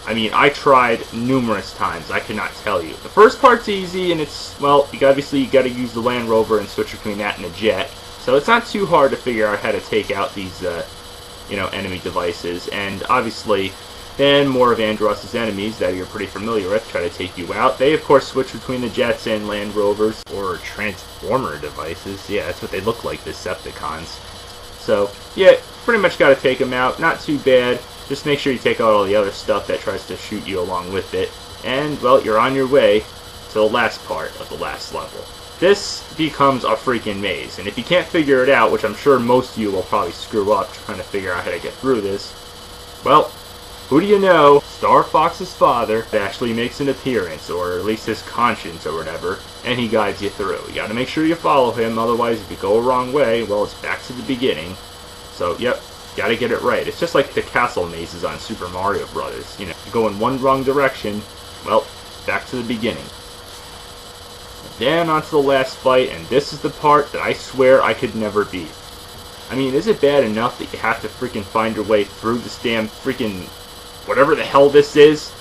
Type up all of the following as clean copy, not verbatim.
I mean, I tried numerous times. I cannot tell you. The first part's easy, and it's, well, you got to use the Land Rover and switch between that and a jet. So it's not too hard to figure out how to take out these, enemy devices. And obviously, then more of Andross's enemies that you're pretty familiar with try to take you out. They, of course, switch between the jets and Land Rovers, or Transformer devices. Yeah, that's what they look like, Decepticons. So, yeah, pretty much got to take them out. Not too bad. Just make sure you take out all the other stuff that tries to shoot you along with it. And, well, you're on your way to the last part of the last level. This becomes a freaking maze, and if you can't figure it out, which I'm sure most of you will probably screw up trying to figure out how to get through this, well, who do you know? Star Fox's father actually makes an appearance, or at least his conscience or whatever, and he guides you through. You gotta make sure you follow him, otherwise if you go a wrong way, well, it's back to the beginning. So, yep. Gotta get it right. It's just like the castle mazes on Super Mario Brothers. You know, you go in one wrong direction, well, back to the beginning. Then onto the last fight, and this is the part that I swear I could never beat. I mean, is it bad enough that you have to freaking find your way through this damn freaking whatever the hell this is?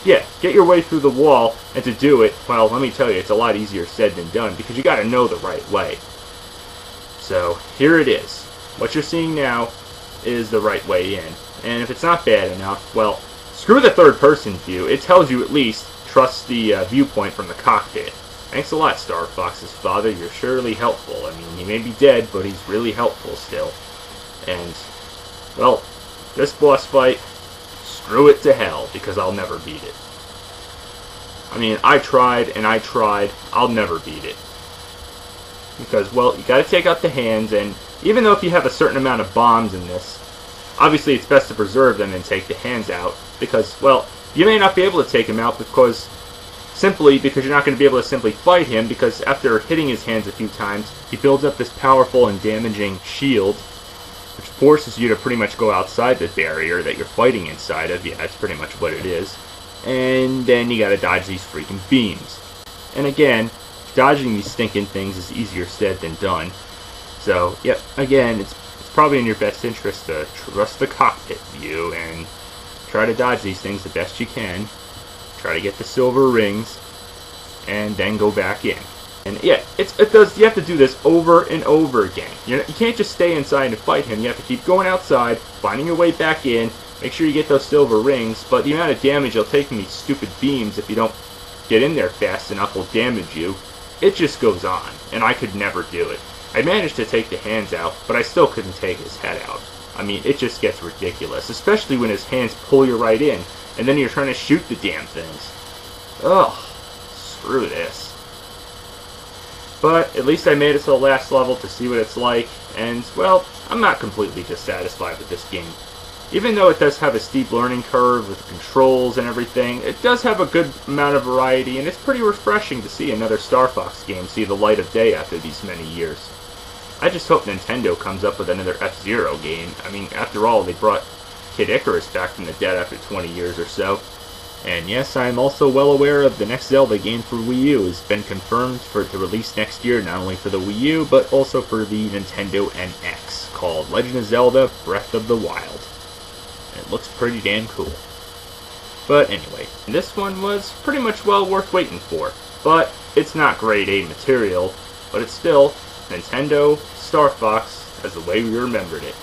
Yeah, get your way through the wall, and to do it, well, let me tell you, it's a lot easier said than done, because you gotta know the right way. So, here it is. What you're seeing now is the right way in. And if it's not bad enough, well, screw the third-person view. It tells you at least trust the viewpoint from the cockpit. Thanks a lot, Star Fox's father. You're surely helpful. I mean, he may be dead, but he's really helpful still. And, well, this boss fight, screw it to hell, because I'll never beat it. I mean, I tried, and I tried. I'll never beat it. Because, well, you gotta take out the hands, and even though if you have a certain amount of bombs in this, obviously it's best to preserve them and take the hands out, because, well, you may not be able to take him out because you're not going to be able to simply fight him, because after hitting his hands a few times, he builds up this powerful and damaging shield, which forces you to pretty much go outside the barrier that you're fighting inside of. Yeah, that's pretty much what it is. And then you gotta dodge these freaking beams. And again, dodging these stinking things is easier said than done. So, yep, again, it's probably in your best interest to trust the cockpit view and try to dodge these things the best you can. Try to get the silver rings, and then go back in. And yeah, you have to do this over and over again. You can't just stay inside and fight him. You have to keep going outside, finding your way back in, make sure you get those silver rings, but the amount of damage you'll take from these stupid beams if you don't get in there fast enough will damage you. It just goes on, and I could never do it. I managed to take the hands out, but I still couldn't take his head out. I mean, it just gets ridiculous, especially when his hands pull you right in, and then you're trying to shoot the damn things. Ugh, screw this. But at least I made it to the last level to see what it's like, and, well, I'm not completely dissatisfied with this game. Even though it does have a steep learning curve with controls and everything, it does have a good amount of variety, and it's pretty refreshing to see another Star Fox game see the light of day after these many years. I just hope Nintendo comes up with another F-Zero game. I mean, after all, they brought Kid Icarus back from the dead after 20 years or so. And yes, I am also well aware of the next Zelda game for Wii U has been confirmed to release next year, not only for the Wii U, but also for the Nintendo NX, called Legend of Zelda Breath of the Wild. It looks pretty damn cool. But anyway, this one was pretty much well worth waiting for. But it's not grade A material, but it's still Nintendo Star Fox as the way we remembered it.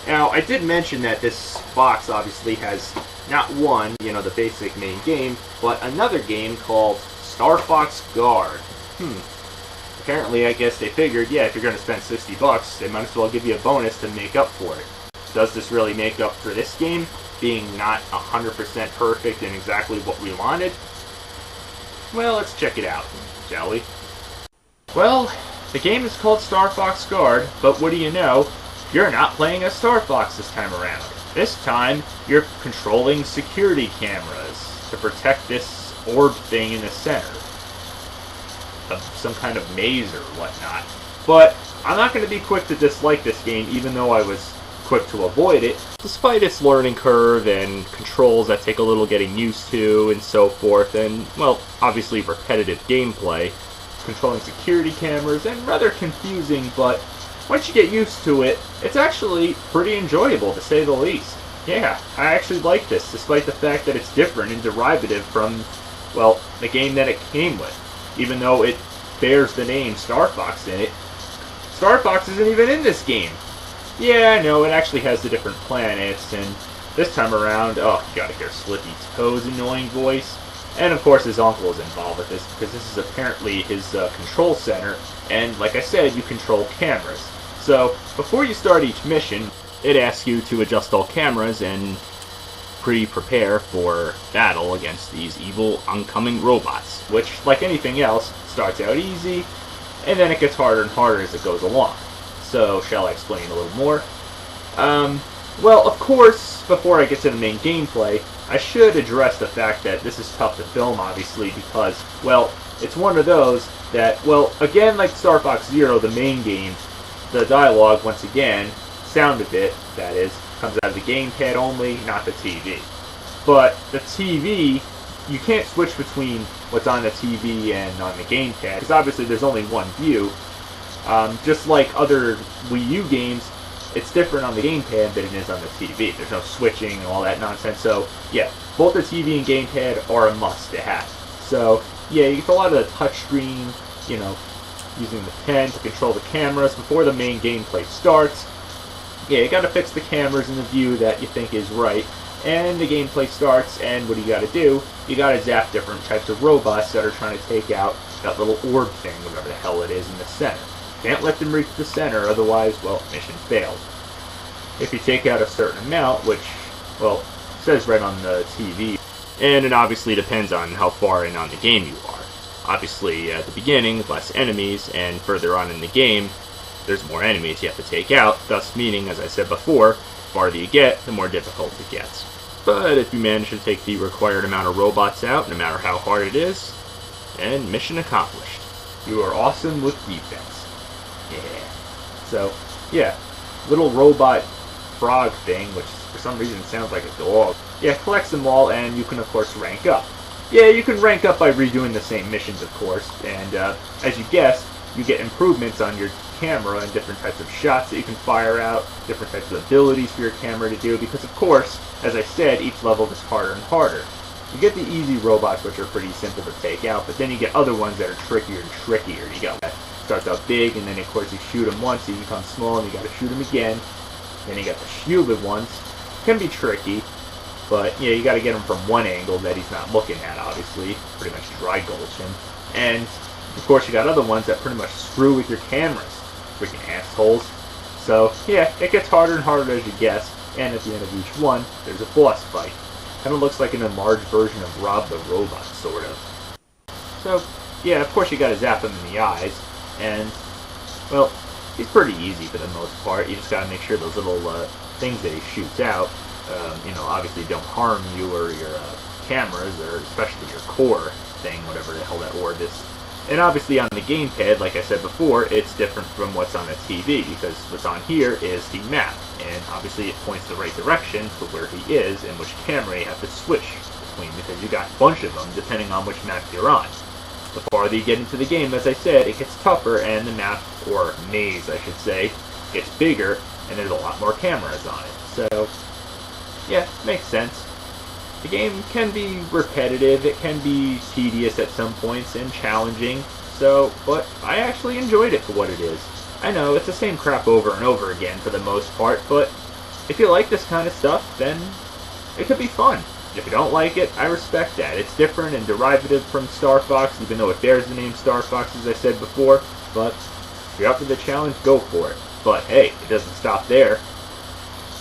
Now, I did mention that this box obviously has not one, the basic main game, but another game called Star Fox Guard. Apparently, I guess they figured, yeah, if you're going to spend $60, they might as well give you a bonus to make up for it. Does this really make up for this game being not 100% perfect and exactly what we wanted? Well, let's check it out, shall we? Well, the game is called Star Fox Guard, but what do you know? You're not playing as Star Fox this time around. This time, you're controlling security cameras to protect this orb thing in the center. Some kind of maze or whatnot. But I'm not going to be quick to dislike this game, even though I was quick to avoid it, despite its learning curve and controls that take a little getting used to and so forth, and, well, obviously repetitive gameplay, controlling security cameras, and rather confusing, but once you get used to it, it's actually pretty enjoyable, to say the least. Yeah, I actually like this, despite the fact that it's different and derivative from, well, the game that it came with. Even though it bears the name Star Fox in it, Star Fox isn't even in this game. Yeah, I know, it actually has the different planets, and this time around, oh, you gotta hear Slippy Toad's annoying voice. And of course his uncle is involved with this, because this is apparently his control center, and like I said, you control cameras. So, before you start each mission, it asks you to adjust all cameras and prepare for battle against these evil oncoming robots, which, like anything else, starts out easy, and then it gets harder and harder as it goes along. So, shall I explain a little more? Well, of course, before I get to the main gameplay, I should address the fact that this is tough to film, obviously, because, well, it's one of those that, well, again, like Star Fox Zero, the main game, the dialogue, once again, sound of it, that is, comes out of the gamepad only, not the TV. But the TV, you can't switch between what's on the TV and on the gamepad, because obviously there's only one view. Just like other Wii U games, it's different on the gamepad than it is on the TV. There's no switching and all that nonsense. So, yeah, both the TV and gamepad are a must to have. So, yeah, you get a lot of the touchscreen, you know, using the pen to control the cameras before the main gameplay starts. Yeah, you gotta fix the cameras in the view that you think is right. And the gameplay starts, and what do you gotta do? You gotta zap different types of robots that are trying to take out that little orb thing, whatever the hell it is, in the center. Can't let them reach the center, otherwise, well, mission failed. If you take out a certain amount, which, well, it says right on the TV, and it obviously depends on how far in on the game you are. Obviously, at the beginning, less enemies, and further on in the game, there's more enemies you have to take out, thus meaning, as I said before, the farther you get, the more difficult it gets. But if you manage to take the required amount of robots out, no matter how hard it is, and mission accomplished. You are awesome with defense. Yeah. So, yeah, little robot frog thing, which for some reason sounds like a dog. Yeah, collects them all, and you can of course rank up. Yeah, you can rank up by redoing the same missions, of course, and as you guessed, you get improvements on your camera and different types of shots that you can fire out, different types of abilities for your camera to do, because of course, as I said, each level gets harder and harder. You get the easy robots, which are pretty simple to take out, but then you get other ones that are trickier and trickier. You got that starts out big, and then of course you shoot them once, so you become small, and you got to shoot them again. Then you got the shielded ones. Can be tricky, but yeah, you got to get him from one angle that he's not looking at. Obviously, pretty much dry gulch him. And of course, you got other ones that pretty much screw with your cameras, freaking assholes. So yeah, it gets harder and harder as you guess. And at the end of each one, there's a boss fight. Kind of looks like an enlarged version of Rob the Robot, sort of. So yeah, of course you got to zap him in the eyes, and well, he's pretty easy for the most part. You just got to make sure those little things that he shoots out, obviously don't harm you or your cameras, or especially your core thing, whatever the hell that orb is. And obviously on the gamepad, like I said before, it's different from what's on the TV, because what's on here is the map, and obviously it points the right direction to where he is and which camera you have to switch between, because you got a bunch of them depending on which map you're on. The farther you get into the game, as I said, it gets tougher, and the map, or maze I should say, gets bigger, and there's a lot more cameras on it. So, yeah, makes sense. The game can be repetitive, it can be tedious at some points, and challenging, but I actually enjoyed it for what it is. I know, it's the same crap over and over again for the most part, but if you like this kind of stuff, then it could be fun. If you don't like it, I respect that. It's different and derivative from Star Fox, even though it bears the name Star Fox, as I said before, but if you're up for the challenge, go for it. But hey, it doesn't stop there.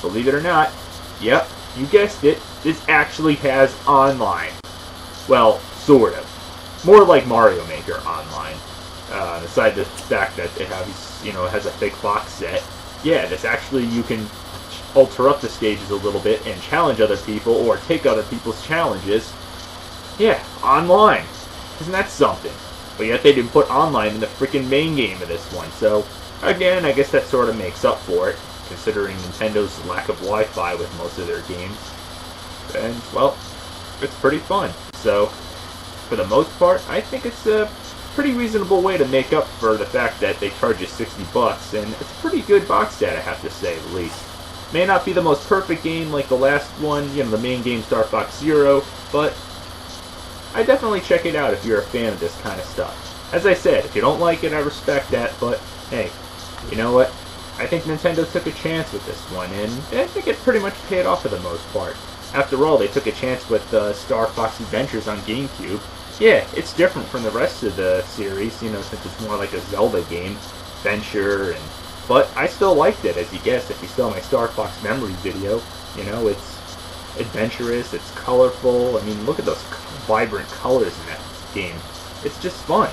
Believe it or not, yep, you guessed it, this actually has online. Well, sort of. More like Mario Maker online. Aside the fact that it has a big box set. Yeah, this actually, you can alter up the stages a little bit and challenge other people, or take other people's challenges. Yeah, online. Isn't that something? But yet they didn't put online in the freaking main game of this one, so again, I guess that sort of makes up for it, considering Nintendo's lack of Wi-Fi with most of their games. And, well, it's pretty fun. So, for the most part, I think it's a pretty reasonable way to make up for the fact that they charge you $60, and it's a pretty good box set, I have to say, at least. May not be the most perfect game like the last one, the main game Star Fox Zero, but I definitely check it out if you're a fan of this kind of stuff. As I said, if you don't like it, I respect that, but hey, you know what? I think Nintendo took a chance with this one, and I think it pretty much paid off for the most part. After all, they took a chance with Star Fox Adventures on GameCube. Yeah, it's different from the rest of the series, since it's more like a Zelda game, adventure, but I still liked it, as you guessed, if you saw my Star Fox memory video. It's adventurous, it's colorful. I mean, look at those vibrant colors in that game. It's just fun.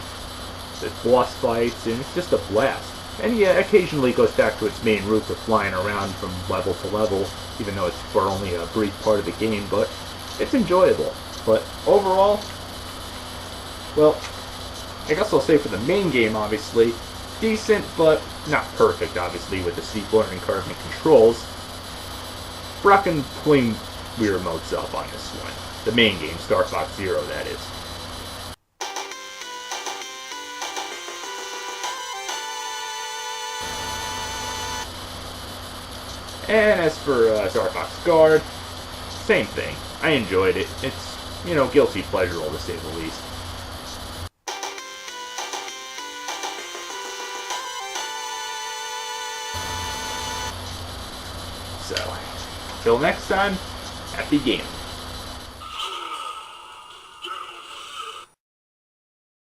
There's boss fights, and it's just a blast. And yeah, occasionally it goes back to its main roots of flying around from level to level, even though it's for only a brief part of the game, but it's enjoyable. But overall, well, I guess I'll say for the main game, obviously, decent, but not perfect, obviously, with the steep learning curve and controls. Rockin' pulling Wii remotes up on this one. The main game, Star Fox Zero, that is. And as for Star Fox Guard, same thing. I enjoyed it. It's, guilty pleasurable to say the least. So, till next time, happy gaming.